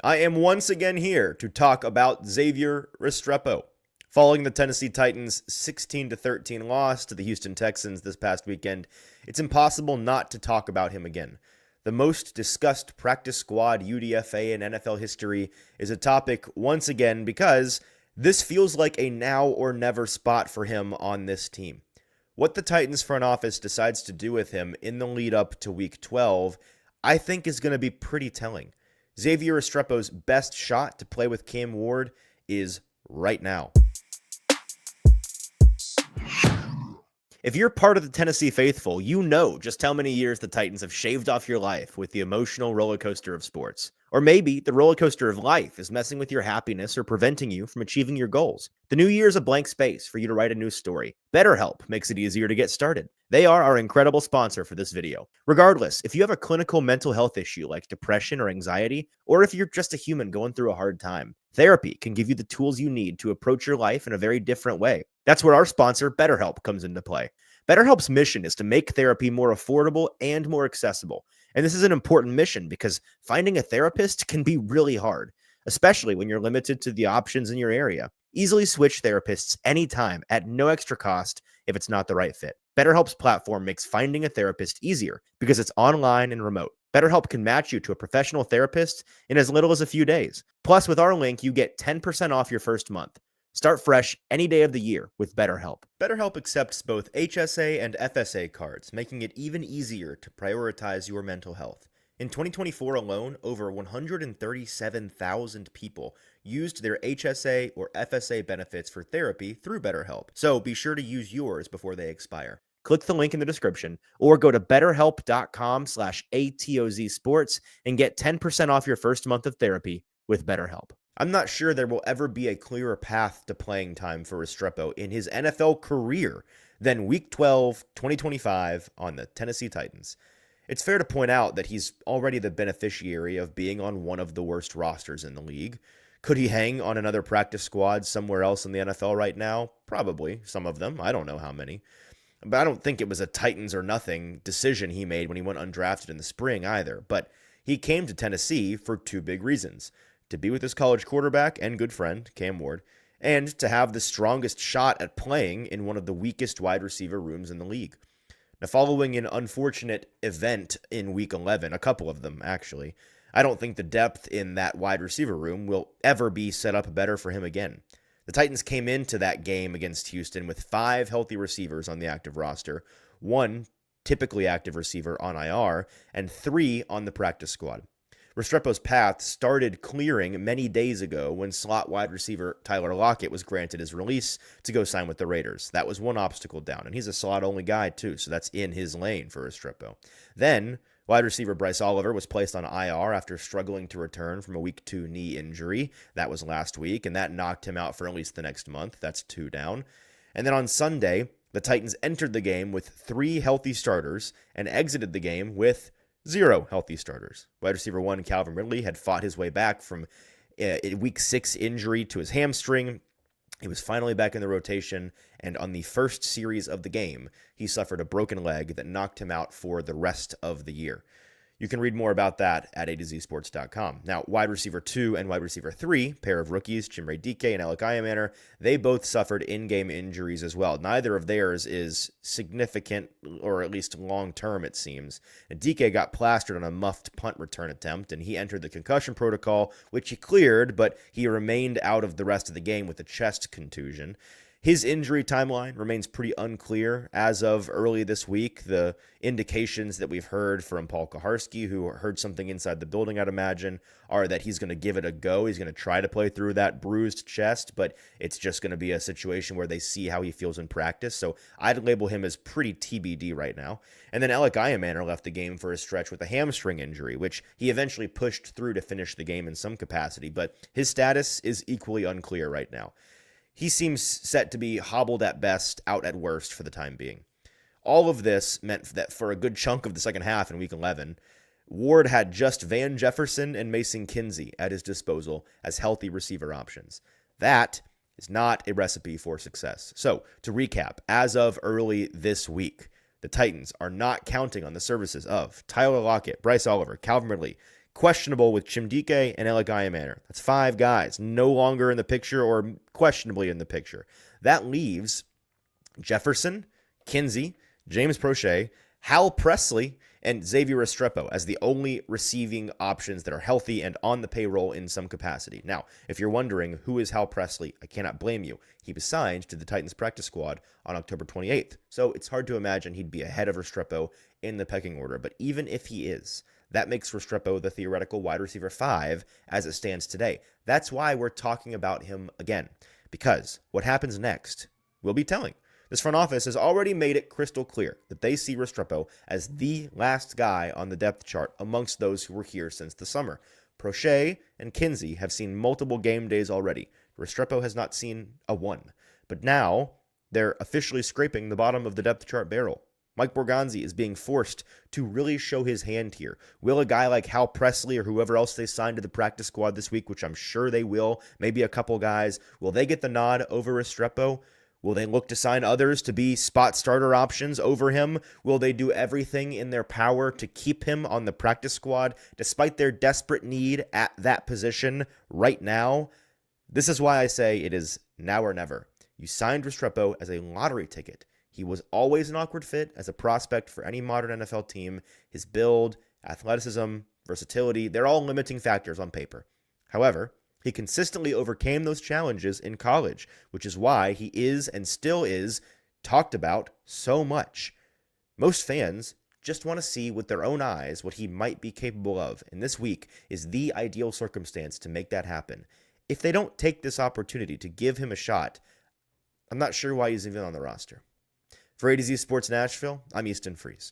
I am once again here to talk about Xavier Restrepo. Following the Tennessee Titans' 16-13 loss to the Houston Texans this past weekend, it's impossible not to talk about him again. The most discussed practice squad UDFA in NFL history is a topic once again because this feels like a now or never spot for him on this team. What the Titans front office decides to do with him in the lead up to Week 12, I think is going to be pretty telling. Xavier Restrepo's best shot to play with Cam Ward is right now. If you're part of the Tennessee faithful, you know just how many years the Titans have shaved off your life with the emotional roller coaster of sports. Or maybe the roller coaster of life is messing with your happiness or preventing you from achieving your goals. The new year is a blank space for you to write a new story. BetterHelp makes it easier to get started. They are our incredible sponsor for this video. Regardless, if you have a clinical mental health issue like depression or anxiety, or if you're just a human going through a hard time, therapy can give you the tools you need to approach your life in a very different way. That's where our sponsor, BetterHelp, comes into play. BetterHelp's mission is to make therapy more affordable and more accessible. And this is an important mission because finding a therapist can be really hard, especially when you're limited to the options in your area. Easily switch therapists anytime at no extra cost if it's not the right fit. BetterHelp's platform makes finding a therapist easier because it's online and remote. BetterHelp can match you to a professional therapist in as little as a few days. Plus, with our link, you get 10% off your first month. Start fresh any day of the year with BetterHelp. BetterHelp accepts both HSA and FSA cards, making it even easier to prioritize your mental health. In 2024 alone, over 137,000 people used their HSA or FSA benefits for therapy through BetterHelp. So be sure to use yours before they expire. Click the link in the description or go to betterhelp.com/ATOZsports and get 10% off your first month of therapy with BetterHelp. I'm not sure there will ever be a clearer path to playing time for Restrepo in his NFL career than Week 12, 2025 on the Tennessee Titans. It's fair to point out that he's already the beneficiary of being on one of the worst rosters in the league. Could he hang on another practice squad somewhere else in the NFL right now? Probably, some of them. I don't know how many. But I don't think it was a Titans or nothing decision he made when he went undrafted in the spring either. But he came to Tennessee for two big reasons: to be with his college quarterback and good friend, Cam Ward, and to have the strongest shot at playing in one of the weakest wide receiver rooms in the league. Now, following an unfortunate event in Week 11, a couple of them actually, I don't think the depth in that wide receiver room will ever be set up better for him again. The Titans came into that game against Houston with 5 healthy receivers on the active roster, 1 typically active receiver on IR, and 3 on the practice squad. Restrepo's path started clearing many days ago when slot wide receiver Tyler Lockett was granted his release to go sign with the Raiders. That was one obstacle down, and he's a slot-only guy too, so that's in his lane for Restrepo. Then, wide receiver Bryce Oliver was placed on IR after struggling to return from a Week 2 knee injury. That was last week, and that knocked him out for at least the next month. That's 2 down. And then on Sunday, the Titans entered the game with 3 healthy starters and exited the game with 0 healthy starters. Wide receiver 1, Calvin Ridley, had fought his way back from a Week 6 injury to his hamstring. He was finally back in the rotation, and on the first series of the game, he suffered a broken leg that knocked him out for the rest of the year. You can read more about that at AtoZsports.com. Now, wide receiver 2 and wide receiver 3, pair of rookies, Chimere Dike and Alec Iamaner, they both suffered in-game injuries as well. Neither of theirs is significant, or at least long-term, it seems. And Dike got plastered on a muffed punt return attempt, and he entered the concussion protocol, which he cleared, but he remained out of the rest of the game with a chest contusion. His injury timeline remains pretty unclear as of early this week. The indications that we've heard from Paul Kaharski, who heard something inside the building, I'd imagine, are that he's going to give it a go. He's going to try to play through that bruised chest, but it's just going to be a situation where they see how he feels in practice. So I'd label him as pretty TBD right now. And then Alec Iamaner left the game for a stretch with a hamstring injury, which he eventually pushed through to finish the game in some capacity, but his status is equally unclear right now. He seems set to be hobbled at best, out at worst for the time being. All of this meant that for a good chunk of the second half in Week 11, Ward had just Van Jefferson and Mason Kinsey at his disposal as healthy receiver options. That is not a recipe for success. So, to recap, as of early this week, the Titans are not counting on the services of Tyler Lockett, Bryce Oliver, Calvin Ridley, Questionable with Chimdike and Eligaya Manor. That's 5 guys no longer in the picture or questionably in the picture. That leaves Jefferson, Kinsey, James Prochet, Hal Presley, and Xavier Restrepo as the only receiving options that are healthy and on the payroll in some capacity. Now, if you're wondering who is Hal Presley, I cannot blame you. He was signed to the Titans practice squad on October 28th, so it's hard to imagine he'd be ahead of Restrepo in the pecking order. But even if he is, that makes Restrepo the theoretical wide receiver 5 as it stands today. That's why we're talking about him again, because what happens next will be telling. This front office has already made it crystal clear that they see Restrepo as the last guy on the depth chart amongst those who were here since the summer. Prochet and Kinsey have seen multiple game days already. Restrepo has not seen a one. But now they're officially scraping the bottom of the depth chart barrel. Mike Borgonzi is being forced to really show his hand here. Will a guy like Hal Presley or whoever else they signed to the practice squad this week, which I'm sure they will, maybe a couple guys, will they get the nod over Restrepo? Will they look to sign others to be spot starter options over him? Will they do everything in their power to keep him on the practice squad despite their desperate need at that position right now? This is why I say it is now or never. You signed Restrepo as a lottery ticket. He was always an awkward fit as a prospect for any modern NFL team. His build, athleticism, versatility, they're all limiting factors on paper. However, he consistently overcame those challenges in college, which is why he is and still is talked about so much. Most fans just want to see with their own eyes what he might be capable of, and this week is the ideal circumstance to make that happen. If they don't take this opportunity to give him a shot, I'm not sure why he's even on the roster. For A to Z Sports Nashville, I'm Easton Freeze.